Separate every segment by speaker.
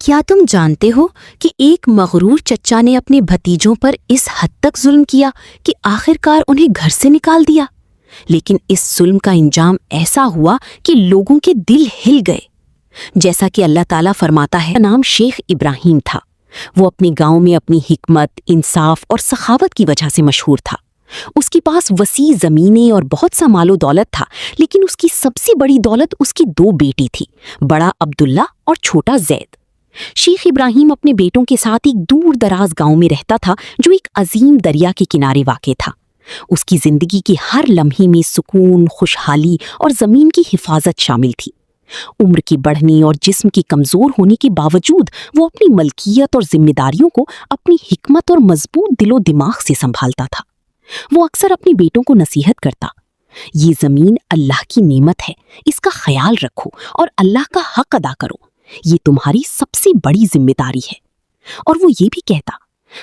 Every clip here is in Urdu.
Speaker 1: کیا تم جانتے ہو کہ ایک مغرور چچا نے اپنے بھتیجوں پر اس حد تک ظلم کیا کہ آخرکار انہیں گھر سے نکال دیا؟ لیکن اس ظلم کا انجام ایسا ہوا کہ لوگوں کے دل ہل گئے۔ جیسا کہ اللہ تعالیٰ فرماتا ہے، نام شیخ ابراہیم تھا۔ وہ اپنے گاؤں میں اپنی حکمت، انصاف اور سخاوت کی وجہ سے مشہور تھا۔ اس کے پاس وسیع زمینیں اور بہت سا مال و دولت تھا، لیکن اس کی سب سے بڑی دولت اس کی 2 بیٹی تھی، بڑا عبداللہ اور چھوٹا زید۔ شیخ ابراہیم اپنے بیٹوں کے ساتھ ایک دور دراز گاؤں میں رہتا تھا جو ایک عظیم دریا کے کنارے واقع تھا۔ اس کی زندگی کی ہر لمحے میں سکون، خوشحالی اور زمین کی حفاظت شامل تھی۔ عمر کی بڑھنے اور جسم کی کمزور ہونے کے باوجود وہ اپنی ملکیت اور ذمہ داریوں کو اپنی حکمت اور مضبوط دل و دماغ سے سنبھالتا تھا۔ وہ اکثر اپنے بیٹوں کو نصیحت کرتا، یہ زمین اللہ کی نعمت ہے، اس کا خیال رکھو اور اللہ کا حق ادا کرو، یہ تمہاری سب سے بڑی ذمہ داری ہے۔ اور وہ یہ بھی کہتا،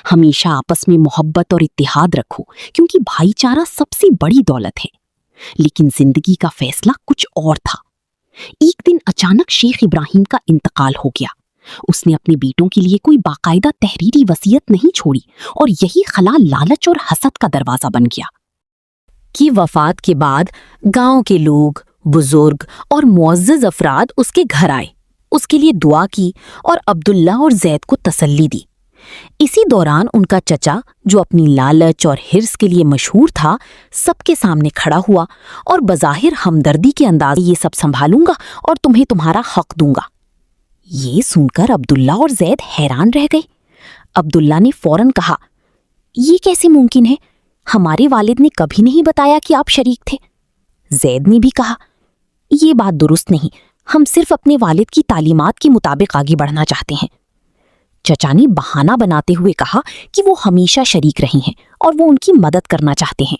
Speaker 1: ہمیشہ آپس میں محبت اور اتحاد رکھو، کیونکہ بھائی چارہ سب سے بڑی دولت ہے۔ لیکن زندگی کا فیصلہ کچھ اور تھا۔ ایک دن اچانک شیخ ابراہیم کا انتقال ہو گیا۔ اس نے اپنے بیٹوں کے لیے کوئی باقاعدہ تحریری وصیت نہیں چھوڑی، اور یہی خلا لالچ اور حسد کا دروازہ بن گیا۔ کی وفات کے بعد گاؤں کے لوگ، بزرگ اور معزز افراد اس کے گھر آئے، اس کے لیے دعا کی اور عبداللہ اور زید کو تسلی دی۔ اسی دوران ان کا چچا، جو اپنی لالچ اور حرص کے لیے مشہور تھا، سب کے سامنے کھڑا ہوا اور بظاہر ہمدردی کے انداز یہ سب سنبھالوں گا اور تمہیں تمہارا حق دوں گا۔ یہ سن کر عبداللہ اور زید حیران رہ گئے۔ عبداللہ نے فوراً کہا، یہ کیسے ممکن ہے؟ ہمارے والد نے کبھی نہیں بتایا کہ آپ شریک تھے۔ زید نے بھی کہا، یہ بات درست نہیں، ہم صرف اپنے والد کی تعلیمات کے مطابق آگے بڑھنا چاہتے ہیں۔ چچا نے بہانہ بناتے ہوئے کہا کہ وہ ہمیشہ شریک رہی ہیں اور وہ ان کی مدد کرنا چاہتے ہیں۔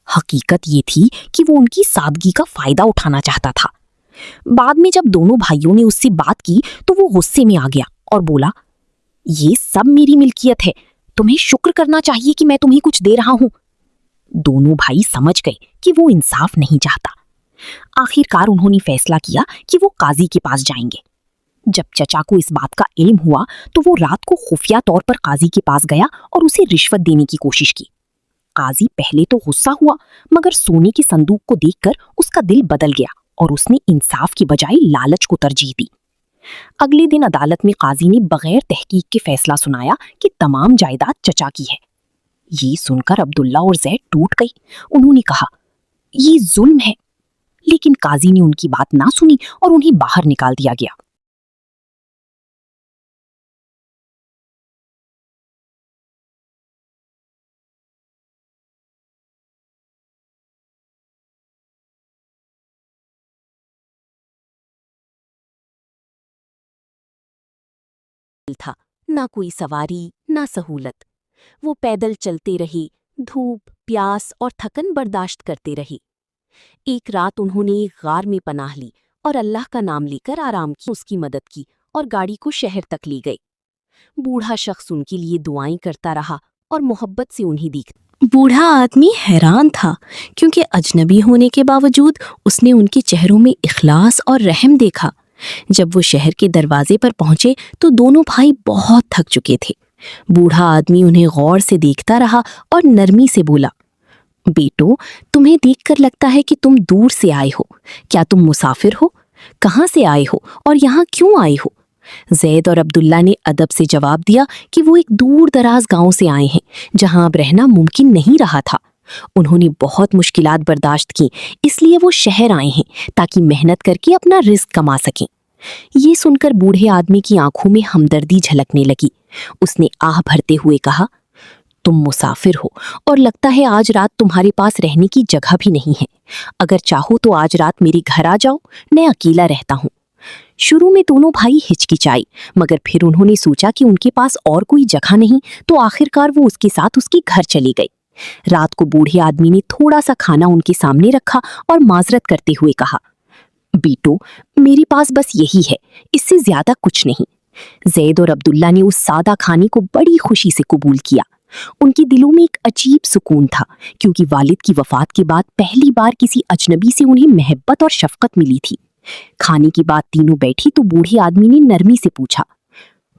Speaker 1: حقیقت یہ تھی کہ وہ ان کی سادگی کا فائدہ اٹھانا چاہتا تھا۔ بعد میں جب دونوں بھائیوں نے اس سے بات کی تو وہ غصے میں آ گیا اور بولا، یہ سب میری ملکیت ہے، تمہیں شکر کرنا چاہیے کہ میں تمہیں کچھ دے رہا ہوں۔ دونوں بھائی سمجھ گئے کہ وہ انصاف نہیں چاہتا۔ آخرکار انہوں نے فیصلہ کیا کہ وہ قاضی کے پاس جائیں گے۔ جب چچا کو اس بات کا علم ہوا تو وہ رات کو خفیہ طور پر قاضی کے پاس گیا اور اسے رشوت دینے کی کوشش کی۔ قاضی پہلے تو غصہ ہوا، مگر سونے کے صندوق کو دیکھ کر اس کا دل بدل گیا اور اس نے انصاف کی بجائے لالچ کو ترجیح دی۔ اگلے دن عدالت میں قاضی نے بغیر تحقیق کے فیصلہ سنایا کہ تمام جائیداد چچا کی ہے۔ یہ سن کر عبداللہ اور زید ٹوٹ گئی۔ انہوں نے کہا، یہ ظلم ہے، لیکن قاضی نے ان کی بات نہ سنی اور انہیں باہر نکال دیا گیا۔ تھا نہ کوئی سواری، نہ سہولت۔ وہ پیدل چلتے رہے، دھوپ، پیاس اور تھکن برداشت کرتے رہے۔ ایک رات انہوں نے ایک غار میں پناہ لی اور اللہ کا نام لے کر آرام کی، اس کی مدد کی اور گاڑی کو شہر تک لے گئے۔ بوڑھا شخص ان کے لیے دعائیں کرتا رہا اور محبت سے انہیں دیکھتا۔ بوڑھا آدمی حیران تھا، کیونکہ اجنبی ہونے کے باوجود اس نے ان کے چہروں میں اخلاص اور رحم دیکھا۔ جب وہ شہر کے دروازے پر پہنچے تو دونوں بھائی بہت تھک چکے تھے۔ بوڑھا آدمی انہیں غور سے دیکھتا رہا اور نرمی سے بولا، بیٹو، تمہیں دیکھ کر لگتا ہے کہ تم دور سے آئے ہو۔ کیا تم مسافر ہو؟ کہاں سے آئے ہو اور یہاں کیوں آئے ہو؟ زید اور عبداللہ نے ادب سے جواب دیا کہ وہ ایک دور دراز گاؤں سے آئے ہیں جہاں اب رہنا ممکن نہیں رہا تھا۔ انہوں نے بہت مشکلات برداشت کی، اس لیے وہ شہر آئے ہیں تاکہ محنت کر کے اپنا رزق کما سکیں۔ یہ سن کر بوڑھے آدمی کی آنکھوں میں ہمدردی جھلکنے لگی۔ اس نے آہ بھرتے ہوئے کہا، تم مسافر ہو اور لگتا ہے آج رات تمہارے پاس رہنے کی جگہ بھی نہیں ہے۔ اگر چاہو تو آج رات میرے گھر آ جاؤ، میں اکیلا رہتا ہوں۔ شروع میں دونوں بھائی ہچکچائے، مگر پھر انہوں نے سوچا کہ ان کے پاس اور کوئی جگہ نہیں، تو آخرکار وہ اس کے ساتھ اس کے گھر چلے گئے۔ رات کو بوڑھے آدمی نے تھوڑا سا کھانا ان کے سامنے رکھا اور معذرت کرتے ہوئے کہا، بیٹو، میرے پاس بس یہی ہے، اس سے زیادہ کچھ نہیں۔ زید اور عبداللہ نے اس سادہ کھانے کو بڑی خوشی سے قبول کیا۔ ان کے دلوں میں ایک عجیب سکون تھا، کیونکہ والد کی وفات کے بعد پہلی بار کسی اجنبی سے انہیں محبت اور شفقت ملی تھی۔ کھانے کی بات تینوں بیٹھی تو بوڑھے آدمی نے نرمی سے پوچھا،